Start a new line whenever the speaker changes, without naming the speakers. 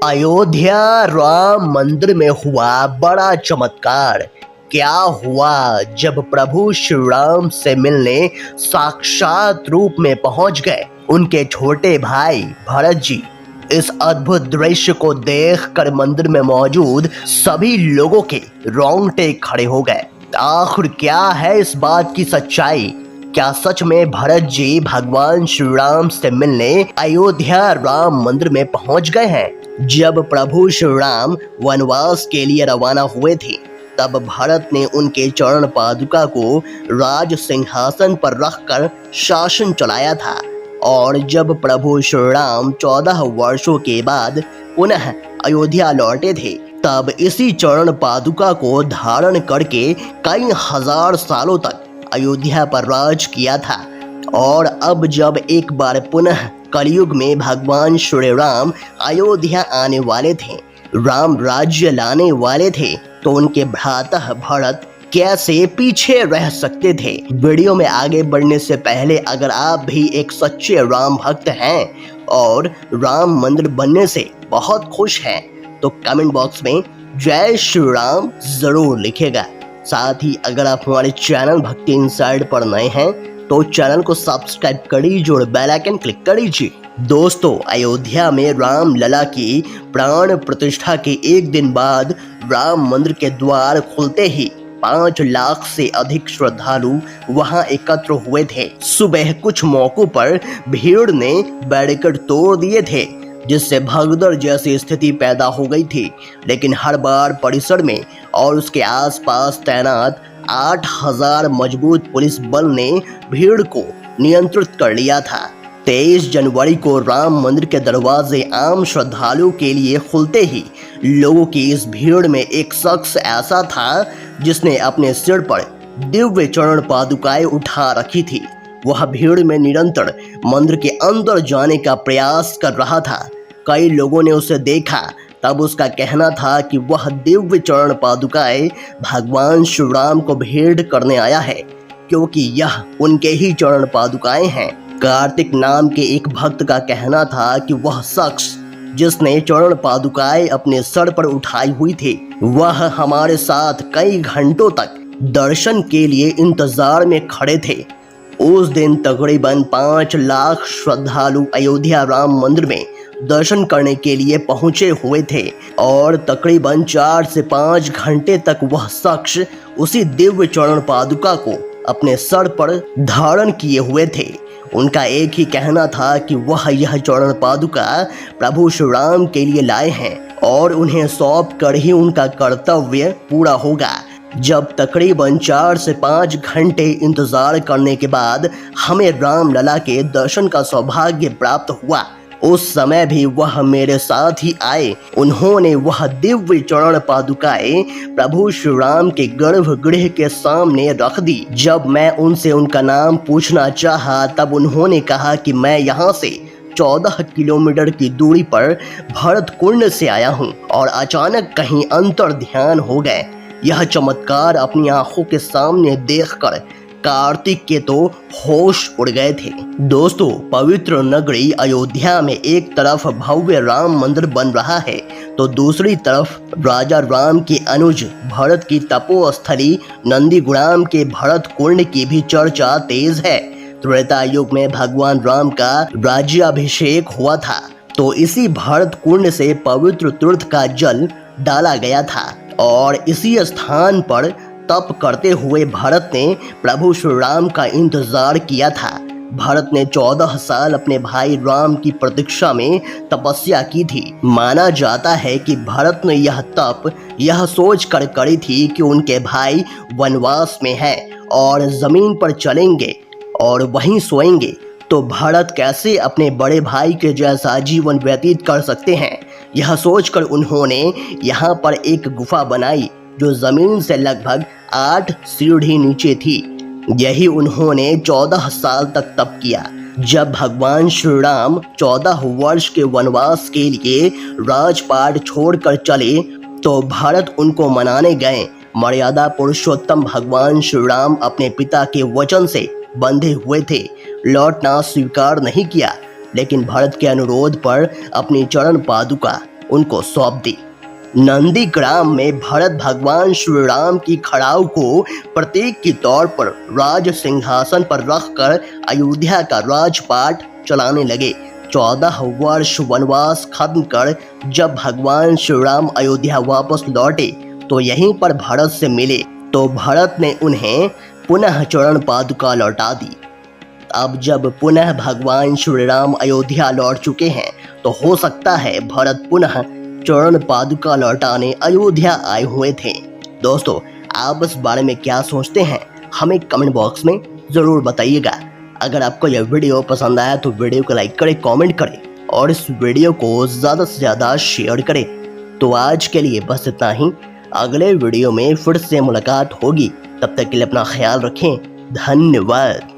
अयोध्या राम मंदिर में हुआ बड़ा चमत्कार। क्या हुआ जब प्रभु श्री राम से मिलने साक्षात रूप में पहुंच गए उनके छोटे भाई भरत जी। इस अद्भुत दृश्य को देखकर मंदिर में मौजूद सभी लोगों के रोंगटे खड़े हो गए। आखिर क्या है इस बात की सच्चाई? क्या सच में भरत जी भगवान श्री राम से मिलने अयोध्या राम मंदिर में पहुंच गए हैं? जब प्रभु श्री राम वनवास के लिए रवाना हुए थे तब भरत ने उनके चरण पादुका को राज सिंहासन पर रखकर शासन चलाया था। और जब प्रभु श्री राम 14 वर्षों के बाद पुनः अयोध्या लौटे थे तब इसी चरण पादुका को धारण करके कई हजार सालों तक अयोध्या पर राज किया था। और अब जब एक बार पुनः कलयुग में भगवान श्री राम अयोध्या आने वाले थे, राम राज्य लाने वाले थे, तो उनके भ्राता भरत कैसे पीछे रह सकते थे? वीडियो में आगे बढ़ने से पहले अगर आप भी एक सच्चे राम भक्त हैं और राम मंदिर बनने से बहुत खुश हैं तो कमेंट बॉक्स में जय श्री राम जरूर लिखेगा। साथ ही अगर आप हमारे चैनल भक्ति इनसाइड पर नए हैं तो चैनल को सब्सक्राइब करिए और बेल आइकन क्लिक करिए। दोस्तों, अयोध्या में राम लला की प्राण प्रतिष्ठा के एक दिन बाद राम मंदिर के द्वार खुलते ही 5 लाख से अधिक श्रद्धालु वहां एकत्र हुए थे। सुबह कुछ मौकों पर भीड़ ने बैरिकेड तोड़ दिए थे जिससे भगदड़ जैसी स्थिति पैदा हो गई थी, लेकिन हर बार परिसर में और उसके आसपास तैनात 8000 मजबूत पुलिस बल ने भीड़ को नियंत्रित कर लिया था। 23 जनवरी को राम मंदिर के दरवाजे आम श्रद्धालुओं के लिए खुलते ही लोगों की इस भीड़ में एक शख्स ऐसा था जिसने अपने सिर पर दिव्य चरण पादुकाएं उठा रखी थी। वह भीड़ में निरंतर मंदिर के अंदर जाने का प्रयास कर रहा था। कई लोगों ने उसे देखा, तब उसका कहना था कि वह दिव्य चरण पादुकाएं भगवान श्री राम को भेंट करने आया है, क्योंकि यह उनके ही चरण पादुकाएं हैं। कार्तिक नाम के एक भक्त का कहना था कि वह शख्स जिसने चरण पादुकाएं अपने सर पर उठाई हुई थी वह हमारे साथ कई घंटों तक दर्शन के लिए इंतजार में खड़े थे। उस दिन तकरीबन 5 लाख श्रद्धालु अयोध्या राम मंदिर में दर्शन करने के लिए पहुंचे हुए थे और तकरीबन 4 से 5 घंटे तक वह शख्स उसी दिव्य चरण पादुका को अपने सर पर धारण किए हुए थे। उनका एक ही कहना था कि वह यह चरण पादुका प्रभु श्री राम के लिए लाए हैं और उन्हें सौंप कर ही उनका कर्तव्य पूरा होगा। जब तकरीबन 4 से 5 घंटे इंतजार करने के बाद हमें राम लला के दर्शन का सौभाग्य प्राप्त हुआ, उस समय भी वह मेरे साथ ही आए। उन्होंने वह दिव्य चरण पादुकाएं प्रभु श्री राम के गर्भगृह के सामने रख दी। जब मैं उनसे उनका नाम पूछना चाहा तब उन्होंने कहा कि मैं यहाँ से 14 किलोमीटर की दूरी पर भरत कुंड से आया हूँ और अचानक कहीं अंतर ध्यान हो गए। यह चमत्कार अपनी आंखों के सामने देखकर कार्तिक के तो होश उड़ गए थे। दोस्तों, पवित्र नगरी अयोध्या में एक तरफ भव्य राम मंदिर बन रहा है तो दूसरी तरफ राजा राम के अनुज भरत की तपोस्थली नंदीग्राम के भरत कुंड की भी चर्चा तेज है। त्रेता युग में भगवान राम का राज्याभिषेक हुआ था तो इसी भरत कुंड से पवित्र तीर्थ का जल डाला गया था और इसी स्थान पर तप करते हुए भरत ने प्रभु श्री राम का इंतजार किया था। भरत ने 14 साल अपने भाई राम की प्रतीक्षा में तपस्या की थी। माना जाता है कि भरत ने यह तप यह सोच कर करी थी कि उनके भाई वनवास में हैं और जमीन पर चलेंगे और वहीं सोएंगे, तो भरत कैसे अपने बड़े भाई के जैसा जीवन व्यतीत कर सकते हैं। यह सोचकर उन्होंने यहाँ पर एक गुफा बनाई जो जमीन से लगभग 8 सीढ़ी नीचे थी। यही उन्होंने 14 साल तक तप किया। जब भगवान श्री राम 14 वर्ष के वनवास के लिए राजपाट छोड़कर चले तो भरत उनको मनाने गए। मर्यादा पुरुषोत्तम भगवान श्री राम अपने पिता के वचन से बंधे हुए थे, लौटना स्वीकार नहीं किया, लेकिन भरत के अनुरोध पर अपनी चरण पादुका उनको सौंप दी। नंदीग्राम में भरत भगवान श्री राम की खड़ाऊ को प्रतीक के तौर पर राज सिंहासन पर रखकर अयोध्या का राजपाट चलाने लगे। 14 वर्ष वनवास खत्म कर जब भगवान श्री राम अयोध्या वापस लौटे तो यहीं पर भरत से मिले तो भरत ने उन्हें पुनः चरण पादुका लौटा दी। अब जब पुनः भगवान श्री राम अयोध्या लौट चुके हैं तो हो सकता है भरत पुनः चरण पादुका लौटाने अयोध्या आए हुए थे। दोस्तों, आप इस बारे में क्या सोचते हैं हमें कमेंट बॉक्स में ज़रूर बताइएगा। अगर आपको यह वीडियो पसंद आया तो वीडियो को लाइक करें, कमेंट करें और इस वीडियो को ज़्यादा से ज़्यादा शेयर करें। तो आज के लिए बस इतना ही। अगले वीडियो में फिर से मुलाकात होगी। तब तक के लिए अपना ख्याल रखें। धन्यवाद।